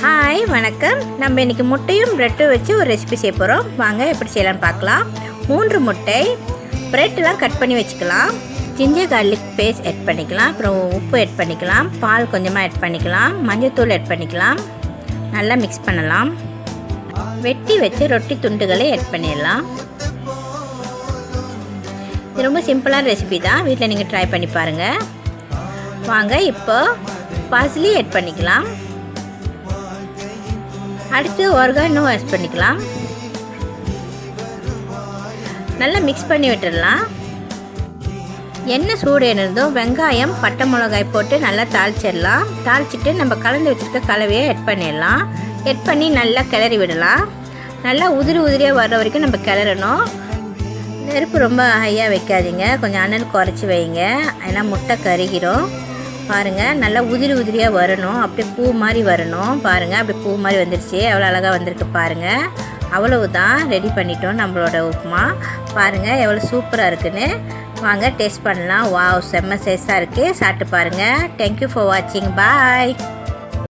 Hi வணக்கம். நம்ம இன்றைக்கி முட்டையும் ப்ரெட்டும் வச்சு ஒரு ரெசிபி செய்ய போகிறோம். வாங்க எப்படி செய்யலாம்னு பார்க்கலாம். 3 முட்டை, ப்ரெட்டெலாம் கட் பண்ணி வச்சுக்கலாம். ஜிஞ்சர் கார்லிக் பேஸ்ட் ஆட் பண்ணிக்கலாம். அப்புறம் உப்பு ஆட் பண்ணிக்கலாம். பால் கொஞ்சமாக ஆட் பண்ணிக்கலாம். மஞ்சள்தூள் ஆட் பண்ணிக்கலாம். நல்லா மிக்ஸ் பண்ணலாம். வெட்டி வச்சு ரொட்டி துண்டுகளை ஆட் பண்ணிடலாம். இது ரொம்ப சிம்பிளான ரெசிபி தான். வீட்டில் நீங்கள் ட்ரை பண்ணி பாருங்கள். வாங்க இப்போ பார்ஸ்லி ஆட் பண்ணிக்கலாம். அடுத்து ஆர்கானோ ஆட் பண்ணிக்கலாம். நல்லா மிக்ஸ் பண்ணி விட்டுடலாம். எண்ணெய் சூடு இருந்ததும் வெங்காயம் பட்டை மிளகாய் போட்டு நல்லா தாளிச்சிடலாம். தாளிச்சிட்டு நம்ம கலந்து வச்சுருக்க கலவையை ஆட் பண்ணிடலாம். ஆட் பண்ணி நல்லா கிளறி விடலாம். நல்லா உதிரியாக வர்ற வரைக்கும் நம்ம கிளறணும். நெருப்பு ரொம்ப ஹையாக வைக்காதீங்க, கொஞ்சம் அனல் குறைச்சி வைங்க, ஏன்னா முட்டை கருகிடும். பாருங்கள், நல்லா உதிரியாக வரணும். அப்படியே பூ மாதிரி வரணும். பாருங்கள், அப்படியே பூ மாதிரி வந்துடுச்சு. எவ்வளோ அழகாக வந்திருக்கு பாருங்கள். அவ்வளவு தான், ரெடி பண்ணிட்டோம் நம்மளோட உப்புமா. பாருங்கள் எவ்வளோ சூப்பராக இருக்குன்னு. வாங்க டேஸ்ட் பண்ணலாம். வாவ், செம்ம டேஸ்ட்டாக இருக்குது. சாப்பிட்டு பாருங்கள். தேங்க்யூ ஃபார் வாட்சிங். பாய்.